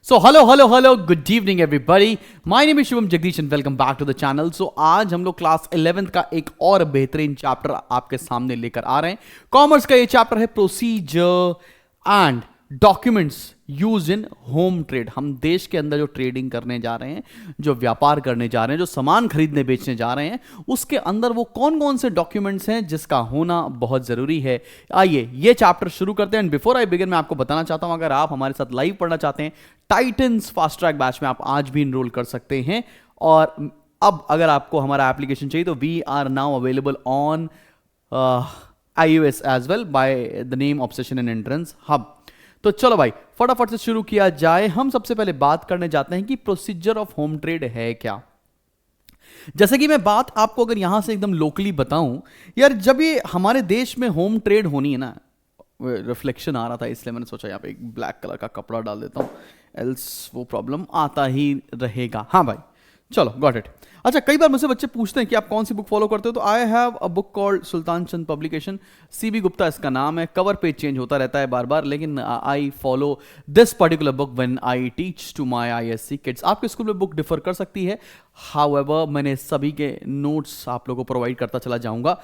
So hello, good evening everybody. My name is Shubham Jagdish and welcome back to the channel. So आज हम लोग class 11th का एक और बेहतरीन चैप्टर आपके सामने लेकर आ रहे हैं. कॉमर्स का ये चैप्टर है procedure and documents use in home trade. हम देश के अंदर जो ट्रेडिंग करने जा रहे हैं, जो व्यापार करने जा रहे हैं, जो सामान खरीदने बेचने जा रहे हैं, उसके अंदर वो कौन कौन से डॉक्यूमेंट्स हैं जिसका होना बहुत जरूरी है. आइए ये चैप्टर शुरू करते हैं. एंड बिफोर आई बिगिन मैं आपको बताना चाहता हूं, अगर आप हमारे साथ लाइव पढ़ना चाहते हैं टाइटन्स फास्ट ट्रैक बैच में आप आज भी इनरोल कर सकते हैं. और अब अगर आपको हमारा एप्लीकेशन चाहिए तो we are now available on iOS as well by the name obsession and entrance hub. तो चलो भाई फटाफट से शुरू किया जाए. हम सबसे पहले बात करने जाते हैं कि प्रोसीजर ऑफ होम ट्रेड है क्या. जैसे कि मैं बात आपको अगर यहां से एकदम लोकली बताऊं यार, जब ये हमारे देश में होम ट्रेड होनी है ना, रिफ्लेक्शन आ रहा था इसलिए मैंने सोचा यहाँ पे एक ब्लैक कलर का कपड़ा डाल देता हूं, एल्स वो प्रॉब्लम आता ही रहेगा. हाँ भाई चलो गॉट इट. अच्छा, कई बार मुझसे बच्चे पूछते हैं कि आप कौन सी बुक फॉलो करते हो. तो I have a book called Sultan Chand publication, CB Gupta इसका नाम है. कवर पेज चेंज होता रहता है बार बार, लेकिन I follow this particular book when I teach to my ISC kids. आपके स्कूल में बुक डिफर कर सकती है, हाउएवर मैंने सभी के नोट्स आप लोगों को प्रोवाइड करता चला जाऊंगा.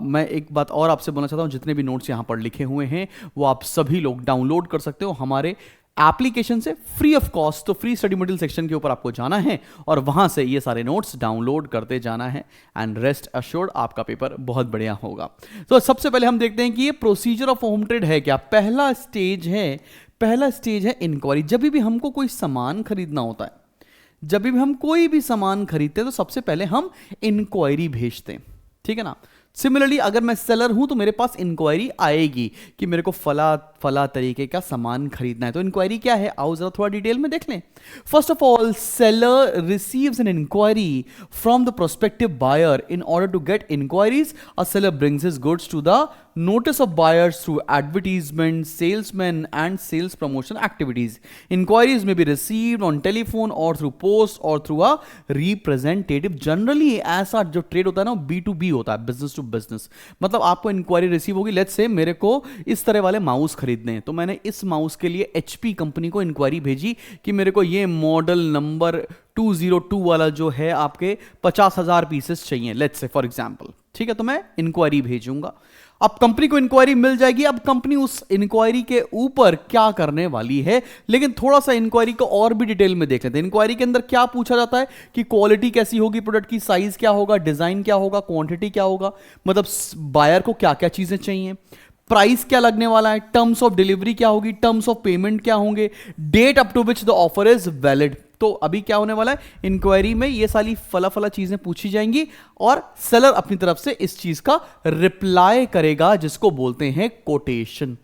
मैं एक बात और आपसे बोलना चाहता हूं, जितने भी नोट्स यहाँ पर लिखे हुए हैं वो आप सभी लोग डाउनलोड कर सकते हो हमारे एप्लीकेशन से फ्री ऑफ कॉस्ट. तो फ्री स्टडी मटेरियल सेक्शन के ऊपर आपको जाना है और वहां से ये सारे नोट्स डाउनलोड करते जाना है. एंड रेस्ट अश्योर्ड आपका पेपर बहुत बढ़िया होगा. तो सबसे पहले हम देखते हैं कि ये प्रोसीजर ऑफ होम ट्रेड है क्या. पहला स्टेज है इंक्वायरी. जब भी हमको कोई सामान खरीदना होता है, जब भी हम कोई भी सामान खरीदते हैं तो सबसे पहले हम इंक्वायरी भेजते हैं, ठीक है ना. सिमिलरली अगर मैं सेलर हूं तो मेरे पास इंक्वायरी आएगी कि मेरे को फला तरीके का सामान खरीदना है. तो इंक्वायरी क्या है, आओ जरा थोड़ा डिटेल में देख लें. First of all, seller receives an inquiry from the prospective buyer. In order to get inquiries, a seller brings his goods to the notice of buyers through advertisement, salesmen and sales promotion activities. Inquiries may be received on telephone or through post or through a representative. Generally ऐसा जो trade होता है ना B2B होता है, business to business. मतलब आपको inquiry receive होगी. लेट्स से मेरे को इस तरह वाले माउस खरीदने हैं, तो मैंने इस माउस के लिए HP कंपनी को इंक्वायरी भेजी कि मेरे को ये मॉडल नंबर 202 वाला जो है आपके 50,000 पीसेस चाहिए, लेट्स से फॉर एग्जांपल. ठीक है, तो मैं इंक्वायरी भेजूंगा. अब कंपनी को इंक्वायरी मिल जाएगी. अब कंपनी उस इंक्वायरी के ऊपर क्या करने वाली है, लेकिन थोड़ा सा इंक्वायरी को और भी डिटेल में देख लेते हैं. इंक्वायरी के अंदर क्या पूछा जाता है कि क्वालिटी कैसी होगी प्रोडक्ट की, साइज क्या होगा, डिजाइन क्या होगा, क्वांटिटी क्या होगा, मतलब बायर को क्या क्या चीजें चाहिए, प्राइस क्या लगने वाला है, टर्म्स ऑफ डिलीवरी क्या होगी, टर्म्स ऑफ पेमेंट क्या होंगे, date up to which the offer is valid. तो अभी क्या होने वाला है, इंक्वायरी में ये सारी फला चीजें पूछी जाएंगी और सेलर अपनी तरफ से इस चीज का रिप्लाई करेगा, जिसको बोलते हैं कोटेशन.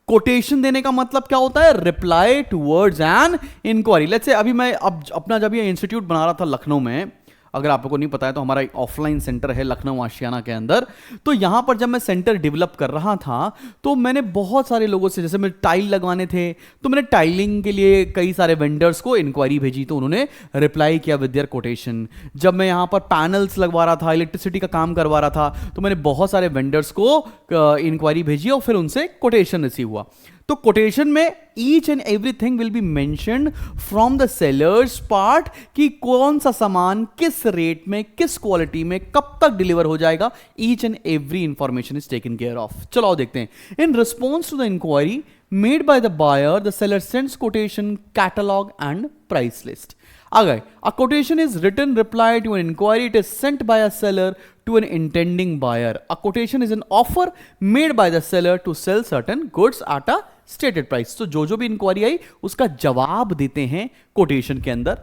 कोटेशन देने का मतलब क्या होता है, reply towards an inquiry. Let's say अभी मैं अपना जब ये इंस्टीट्यूट बना रहा था लखनऊ में, अगर आप लोगों को नहीं पता है तो हमारा एक ऑफलाइन सेंटर है लखनऊ आशियाना के अंदर. तो यहां पर जब मैं सेंटर डेवलप कर रहा था तो मैंने बहुत सारे लोगों से, जैसे मैं टाइल लगवाने थे तो मैंने टाइलिंग के लिए कई सारे वेंडर्स को इंक्वायरी भेजी, तो उन्होंने रिप्लाई किया विद देयर कोटेशन. जब मैं यहां पर पैनल्स लगवा रहा था, इलेक्ट्रिसिटी का काम करवा रहा था, तो मैंने बहुत सारे वेंडर्स को इंक्वायरी भेजी और फिर उनसे कोटेशन रिसीव हुआ. तो कोटेशन में each and everything will be mentioned from the sellers part कि कौन सा सामान किस रेट में, किस क्वालिटी में, कब तक डिलीवर हो जाएगा. Each and every information is taken care of. चलो देखते हैं. In response to the enquiry made by the buyer, the seller sends quotation, catalogue and price list. आ गए. A quotation is written reply to an inquiry. It is sent by a seller to an intending buyer. A quotation is an offer made by the seller to sell certain goods at a stated price. तो जो भी inquiry आई उसका जवाब देते हैं quotation के अंदर.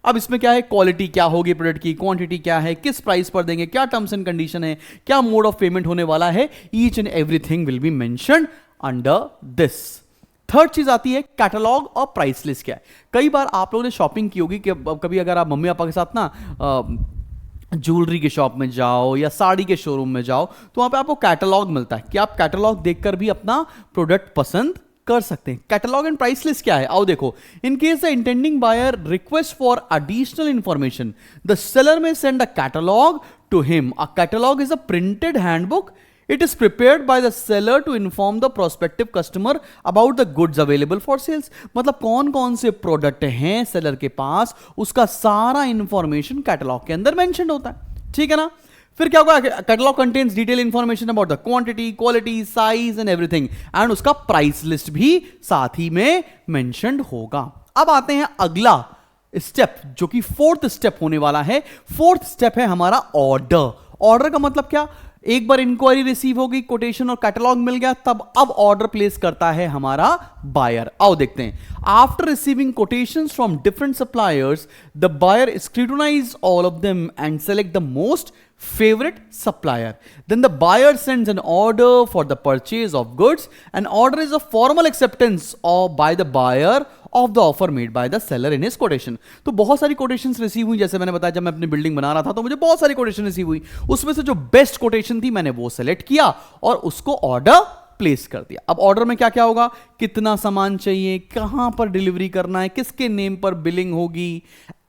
अब इसमें क्या है, क्वालिटी क्या होगी प्रोडक्ट की, क्वांटिटी क्या है, किस प्राइस पर देंगे, क्या टर्म्स एंड कंडीशन है, क्या मोड ऑफ पेमेंट होने वाला है. Each and everything will be mentioned under this. Third चीज आती है कैटलॉग और प्राइस लिस्ट. क्या है, कई बार आप लोगों ने शॉपिंग की होगी कि कभी अगर आप मम्मी पापा के साथ ना ज्वेलरी के शॉप में जाओ या साड़ी के शोरूम में जाओ तो वहां पे आपको कैटलॉग मिलता है कि आप कैटलॉग देखकर भी अपना प्रोडक्ट पसंद कर सकते हैं. कैटलॉग एंड प्राइस लिस्ट क्या है, आओ देखो. In case the intending buyer request for additional information, the seller may send a catalogue to him. A catalogue is a printed handbook It is prepared by the seller to inform the prospective customer about the goods available for sales. मतलब कौन कौन से product हैं seller के पास, उसका सारा information catalogue के अंदर मेंशन होता है, ठीक है ना। फिर क्या होगा, catalogue contains detail information about the quantity, quality, size and everything, and उसका प्राइस लिस्ट भी साथ ही में मेंशन्ड होगा। अब आते हैं अगला स्टेप, जो कि फोर्थ स्टेप होने वाला है। फोर्थ स्टेप है हमारा ऑर्डर। ऑर्डर का मतलब क्या, एक बार इंक्वायरी रिसीव होगी, कोटेशन और कैटलॉग मिल गया, तब अब ऑर्डर प्लेस करता है हमारा बायर। आओ देखते हैं। After receiving quotations from different suppliers, the buyer scrutinise all of them and select the most favorite supplier. Then the buyer sends an order for the purchase of goods. An order is a formal acceptance by the buyer of the offer made by the seller in his quotation. तो बहुत सारी quotations receive हुई, जैसे मैंने बताया जब मैं अपनी बिल्डिंग बना रहा था तो मुझे बहुत सारी कोटेशन रिसीव हुई, उसमें से जो बेस्ट कोटेशन थी मैंने वो सेलेक्ट किया और उसको ऑर्डर प्लेस कर दिया। अब ऑर्डर में क्या क्या होगा, कितना सामान चाहिए, कहां पर डिलीवरी करना है, किसके नेम पर बिलिंग होगी,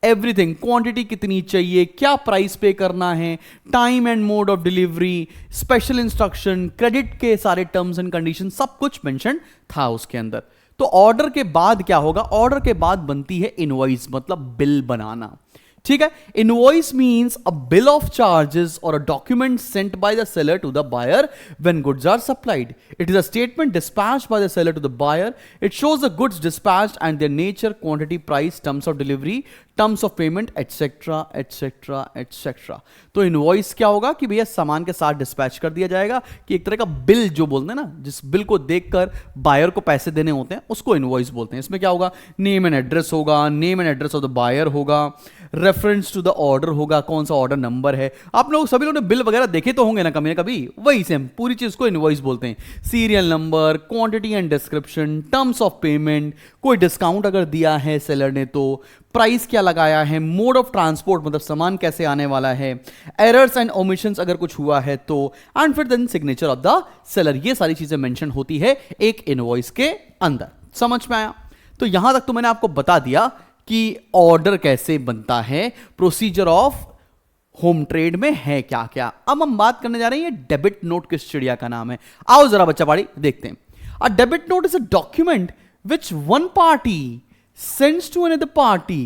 एवरीथिंग, क्वांटिटी कितनी चाहिए, क्या प्राइस पे करना है, time and mode of delivery, special instruction, credit के सारे टर्म्स एंड कंडीशन, सब कुछ मेंशन था उसके अंदर। तो ऑर्डर के बाद क्या होगा, ऑर्डर के बाद बनती है इनवॉइस, मतलब बिल बनाना, ठीक है। Invoice means a bill of charges और a document sent by the seller to the buyer when goods are supplied. It is a statement dispatched by the seller to the buyer. It shows the goods dispatched and their nature, quantity, price, terms of delivery, terms of payment, etcetera etcetera etcetera. तो invoice क्या होगा कि भैया सामान के साथ dispatch कर दिया जाएगा, कि एक तरह का बिल जो बोलते हैं ना, जिस बिल को देखकर बायर को पैसे देने होते हैं, उसको इनवॉइस बोलते हैं। इसमें क्या होगा, नेम एंड एड्रेस होगा, name and address of the buyer होगा, रेफरेंस टू द ऑर्डर होगा, कौन सा ऑर्डर नंबर है। आप लोग सभी लोगों ने बिल वगैरह देखे तो होंगे ना कभी ना कभी, वही सेम पूरी चीज को इनवॉइस बोलते हैं। Serial number, quantity and description, terms of payment, कोई डिस्काउंट अगर दिया है सेलर ने तो, प्राइस क्या लगाया है, मोड ऑफ ट्रांसपोर्ट मतलब सामान कैसे आने वाला है, एरर्स एंड ओमिशंस अगर कुछ हुआ है तो, एंड फिर then signature of the seller. ये सारी चीजें मेंशन होती है एक इनवॉइस के अंदर। समझ में आया? तो यहां तक तो मैंने आपको बता दिया कि ऑर्डर कैसे बनता है, प्रोसीजर ऑफ होम ट्रेड में है क्या क्या। अब हम बात करने जा रहे हैं, ये डेबिट नोट किस चिड़िया का नाम है। आओ जरा बच्चा पाड़ी देखते हैं। अ debit note is a document which one party sends to another party.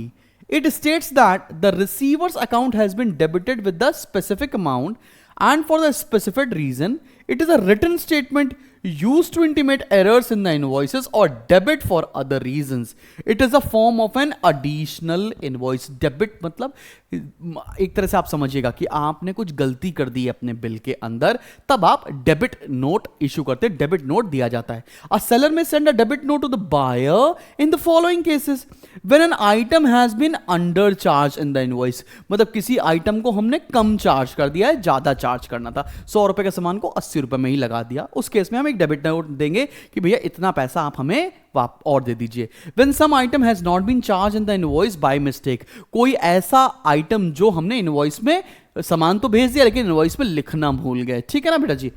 It states that the receiver's account has been debited with the specific amount and for the specified reason. It is a written statement used to intimate errors in the invoices or debit for other reasons. It is a form of an additional invoice. Debit मतलब एक तरह से आप समझिएगा कि आपने कुछ गलती कर दी अपने बिल के अंदर, तब आप डेबिट नोट इशू करते हैं, डेबिट नोट दिया जाता है। A seller may send a debit note to the buyer in the following cases. When an item has been undercharged in the invoice, मतलब किसी आइटम को हमने कम चार्ज कर दिया है, ज्यादा चार्ज करना था, 100 रुपए के सामान को 80 रुपए में ही लगा दिया, उस केस में हम एक डेबिट नोट देंगे कि भैया इतना पैसा आप हमें और दे दीजिए। When some item has not been charged in the invoice by mistake, कोई ऐसा आइटम जो हमने इनवॉइस में सामान तो भेज दिया लेकिन इनवॉइस में लिखना भूल गए, ठीक है ना बेटा जी।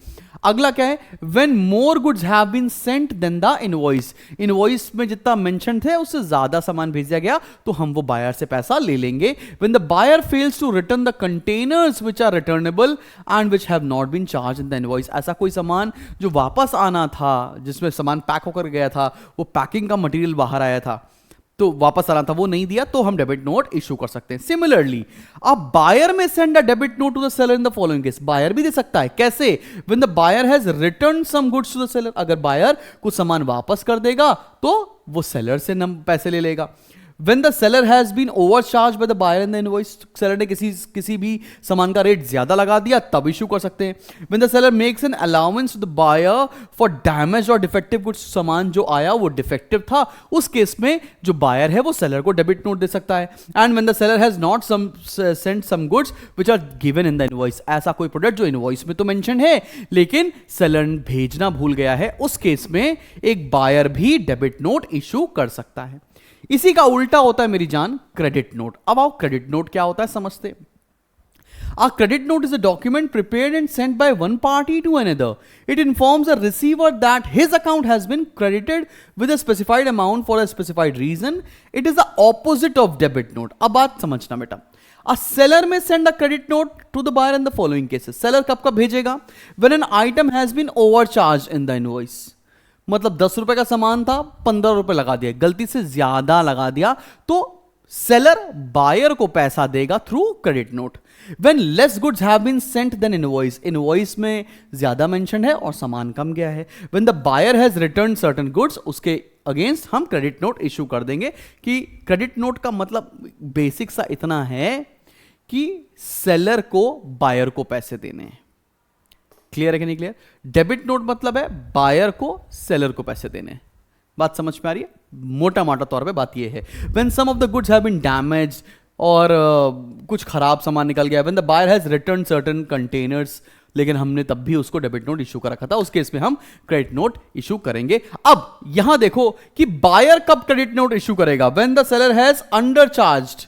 अगला क्या है, when more goods have been sent than the invoice, invoice में जितना मेंशन थे उससे ज्यादा सामान भेजा गया तो हम वो बायर से पैसा ले लेंगे। when the buyer fails to return the containers which are returnable and which have not been charged in the invoice, ऐसा कोई सामान जो वापस आना था, जिसमें सामान पैक होकर गया था, वो पैकिंग का मटेरियल बाहर आया था तो वापस आना था, वो नहीं दिया तो हम डेबिट नोट इशू कर सकते हैं। सिमिलरली अब buyer may send a debit note to the seller in the following case, buyer भी दे सकता है। कैसे? When the buyer has return some goods to the seller, अगर बायर कुछ सामान वापस कर देगा तो वो सेलर से पैसे ले लेगा। When the seller has been overcharged by the buyer in the invoice, seller ने किसी भी सामान का रेट ज्यादा लगा दिया तब इशू कर सकते हैं। When the seller makes an allowance to the buyer for damaged or defective goods, सामान जो आया वो डिफेक्टिव था, उस केस में जो बायर है वो सेलर को डेबिट नोट दे सकता है। And when the seller has not sent some goods which are given in the invoice, ऐसा कोई प्रोडक्ट जो इनवॉइस में तो मेंशन है लेकिन सेलर भेजना भूल गया है, उस केस में एक बायर भी डेबिट नोट इशू कर सकता है। इसी का उल्टा होता है मेरी जान क्रेडिट नोट। अब आओ क्रेडिट नोट क्या होता है समझते हैं। A credit note is a document prepared and sent by one party to another. It informs the receiver that his account has been credited with a specified amount for a specified reason. It is the opposite of debit note. अब बात समझना बेटा, a seller may send a credit note to the buyer in the following cases. Seller कब कब भेजेगा? When an item has been overcharge in the invoice. मतलब 10 रुपए का सामान था, 15 रुपए लगा दिया, गलती से ज्यादा लगा दिया, तो सेलर बायर को पैसा देगा through credit note. When less goods have been sent than invoice, invoice में ज्यादा मेंशन है और सामान कम गया है। When the buyer has returned certain goods, उसके अगेंस्ट हम क्रेडिट नोट इशू कर देंगे। कि क्रेडिट नोट का मतलब बेसिक सा इतना है कि सेलर को बायर को पैसे देने हैं। क्लियर है कि नहीं क्लियर? डेबिट नोट मतलब है बायर को सेलर को पैसे देने हैं। बात समझ में आ रही है? मोटा मोटा तौर पे बात ये है। When some of the goods have been damaged, और कुछ खराब सामान निकल गया, when the buyer has returned certain containers, लेकिन हमने तब भी उसको डेबिट नोट इशू कर रखा था, उस केस में हम क्रेडिट नोट इशू करेंगे। अब यहां देखो कि बायर कब क्रेडिट नोट इशू करेगा? when the seller has undercharged,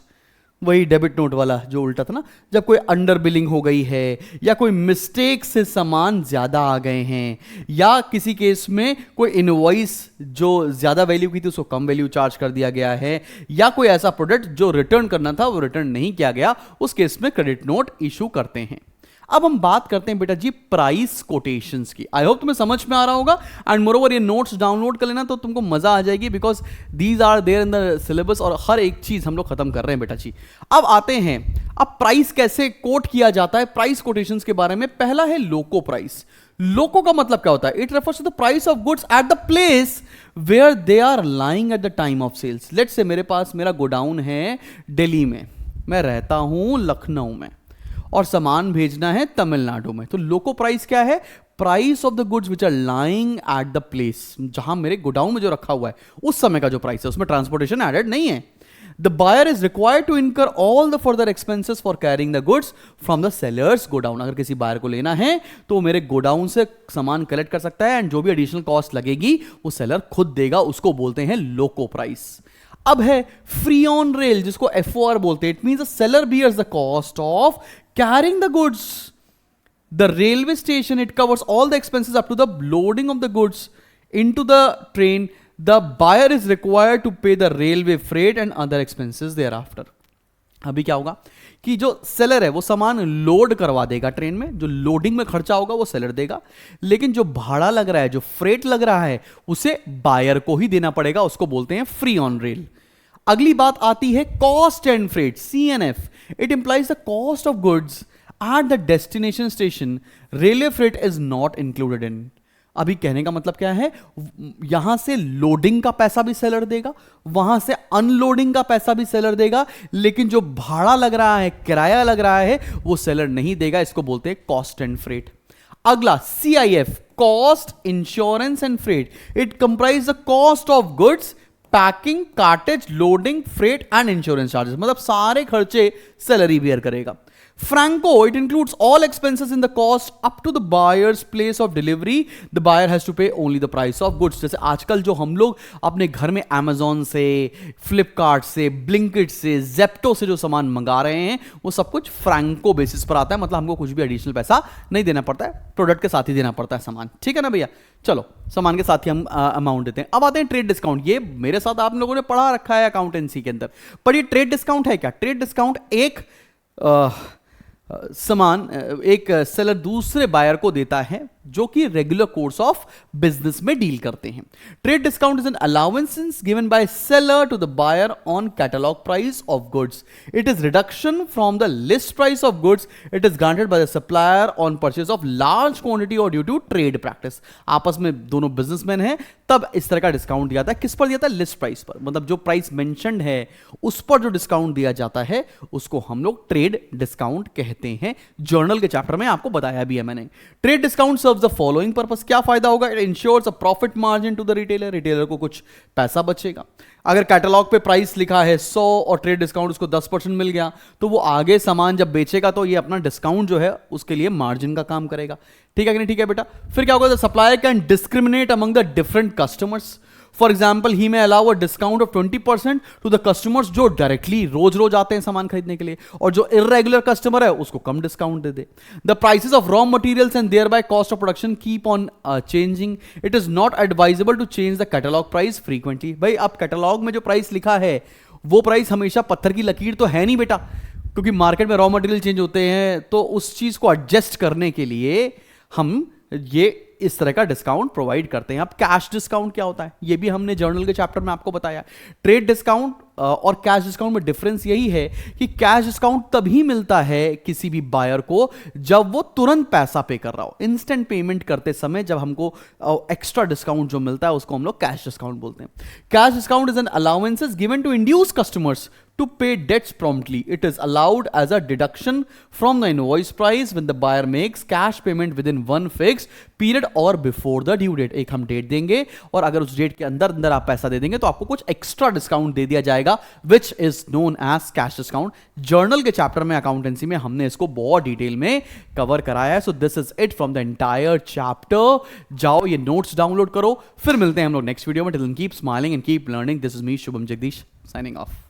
वही डेबिट नोट वाला जो उल्टा था ना, जब कोई अंडर बिलिंग हो गई है, या कोई मिस्टेक से सामान ज्यादा आ गए हैं, या किसी केस में कोई इनवॉइस जो ज्यादा वैल्यू की थी उसको कम वैल्यू चार्ज कर दिया गया है, या कोई ऐसा प्रोडक्ट जो रिटर्न करना था वो रिटर्न नहीं किया गया, उस केस में क्रेडिट नोट इशू करते हैं। अब हम बात करते हैं बेटा जी प्राइस कोटेशंस की। आई होप तुम्हें समझ में आ रहा होगा, एंड मोरओवर ये नोट्स डाउनलोड कर लेना तो तुमको मजा आ जाएगी, because these are there in the syllabus, और हर एक चीज हम लोग खत्म कर रहे हैं बेटा जी। अब आते हैं, अब प्राइस कैसे कोट किया जाता है, प्राइस कोटेशंस के बारे में। पहला है लोको प्राइस। लोको का मतलब क्या होता है? It refers to the price of goods at the place where they are lying at the time of sales. Let's say मेरे पास मेरा गोडाउन है दिल्ली में, मैं रहता हूं लखनऊ में, और सामान भेजना है तमिलनाडु में। तो लोको प्राइस क्या है? Price of the goods which are lying at the place, जहां मेरे गोडाउन में जो रखा हुआ है उस समय का जो प्राइस है, उसमें ट्रांसपोर्टेशन एडेड नहीं है। The buyer is required to incur all the further expenses for carrying the goods from the seller's godown. अगर किसी बायर को लेना है तो मेरे गोडाउन से सामान कलेक्ट कर सकता है, एंड जो भी एडिशनल कॉस्ट लगेगी वो सेलर खुद देगा, उसको बोलते हैं लोको प्राइस। अब है फ्री ऑन रेल, जिसको FOR बोलते हैं। It means the seller bears the cost of carrying the goods. The railway station, it covers all the expenses up to the loading of the goods into the train. The buyer is required to pay the railway freight and other expenses thereafter. अभी क्या होगा कि जो seller है वो सामान load करवा देगा ट्रेन में, जो लोडिंग में खर्चा होगा वो सेलर देगा, लेकिन जो भाड़ा लग रहा है, जो फ्रेट लग रहा है, उसे बायर को ही देना पड़ेगा, उसको बोलते हैं फ्री ऑन रेल। अगली बात आती है cost and freight, CNF। It implies the cost of goods at the destination station, railway freight is not included in. अभी कहने का मतलब क्या है? यहां से लोडिंग का पैसा भी सेलर देगा, वहां से अनलोडिंग का पैसा भी सेलर देगा, लेकिन जो भाड़ा लग रहा है, किराया लग रहा है, वो सेलर नहीं देगा। इसको बोलते हैं कॉस्ट एंड फ्रेट। अगला CIF, cost, insurance and freight. It comprise the cost of goods, packing, cartage, loading, freight and insurance charges. मतलब सारे खर्चे सैलरी बियर करेगा। Franco, it includes all expenses in the cost up to the buyer's place of delivery. The buyer has to pay only the price of goods. जैसे आजकल जो हम लोग अपने घर में Amazon से, Flipkart से, Blinkit से, Zepto से जो सामान मंगा रहे हैं, वो सब कुछ Franco बेसिस पर आता है। मतलब हमको कुछ भी एडिशनल पैसा नहीं देना पड़ता है, प्रोडक्ट के साथ ही देना पड़ता है सामान। ठीक है ना भैया? चलो, सामान के साथ ही हम अमाउंट देते हैं। अब आते हैं ट्रेड डिस्काउंट। ये मेरे साथ आप लोगों ने पढ़ा रखा है अकाउंटेंसी के अंदर, पर ये ट्रेड डिस्काउंट है क्या? ट्रेड डिस्काउंट एक सामान एक सेलर दूसरे बायर को देता है जो कि रेगुलर कोर्स ऑफ बिजनेस में डील करते हैं। Trade discount is an allowances given by seller to the buyer on catalogue price of goods. It is reduction from the list price of goods. It is granted by the supplier on purchase of large quantity और due to trade practice. आपस में दोनों businessman हैं तब इस तरह का discount दिया था। किस पर दिया था? लिस्ट प्राइस पर। मतलब जो प्राइस मेंशन्ड है उस पर जो डिस्काउंट दिया जाता है उसको हम लोग ट्रेड डिस्काउंट कहते हैं। जर्नल के चैप्टर में आपको बताया भी है मैंने। Trade discount serves the following purpose. क्या फायदा होगा? It ensures a profit margin to the retailer. Retailer को कुछ पैसा बचेगा। अगर कैटलॉग पे प्राइस लिखा है 100 और ट्रेड डिस्काउंट उसको 10% मिल गया, तो वो आगे सामान जब बेचेगा तो ये अपना डिस्काउंट जो है उसके लिए मार्जिन का काम करेगा। ठीक है कि नहीं? ठीक है बेटा। फिर क्या होगा? The supplier can discriminate among the different customers. For example, he may allow a discount of 20% to the customers जो डायरेक्टली रोज रोज आते हैं सामान खरीदने के लिए, और जो इरेगुलर कस्टमर है उसको कम डिस्काउंट दे दे। The prices of raw materials and thereby cost of production keep on changing. It is not advisable to change the catalogue price frequently. भाई अब कैटलॉग में जो प्राइस लिखा है वो प्राइस हमेशा पत्थर की लकीर तो है नहीं बेटा। क्योंकि मार्केट में रॉ मटेरियल चेंज होते हैं, तो उस चीज को एडजस्ट करने के लिए हम ये इस तरह का डिस्काउंट प्रोवाइड करते हैं। अब कैश डिस्काउंट क्या होता है, ये भी हमने जर्नल के चैप्टर में आपको बताया। ट्रेड डिस्काउंट और कैश डिस्काउंट में डिफरेंस यही है कि कैश डिस्काउंट तभी मिलता है किसी भी बायर को जब वो तुरंत पैसा पे कर रहा हो। इंस्टेंट पेमेंट करते समय जब हमको एक्स्ट्रा डिस्काउंट जो मिलता है उसको हम लोग कैश डिस्काउंट बोलते हैं। Cash discount is an allowances given to induce customers to pay debts promptly. It is allowed as a deduction from the invoice price when the buyer makes cash payment within one fixed period or before the due date. एक हम date देंगे और अगर उस date के अंदर अंदर आप पैसा दे देंगे तो आपको कुछ एक्स्ट्रा डिस्काउंट दे दिया जाएगा, which is known as cash discount. Journal के चैप्टर में अकाउंटेंसी में हमने इसको बहुत डिटेल में कवर कराया है. So this is it from the entire chapter. जाओ ये नोट्स डाउनलोड करो, फिर मिलते हैं हम लोग नेक्स्ट वीडियो में. Till then keep smiling and keep learning. This is me Shubham Jagdish signing of.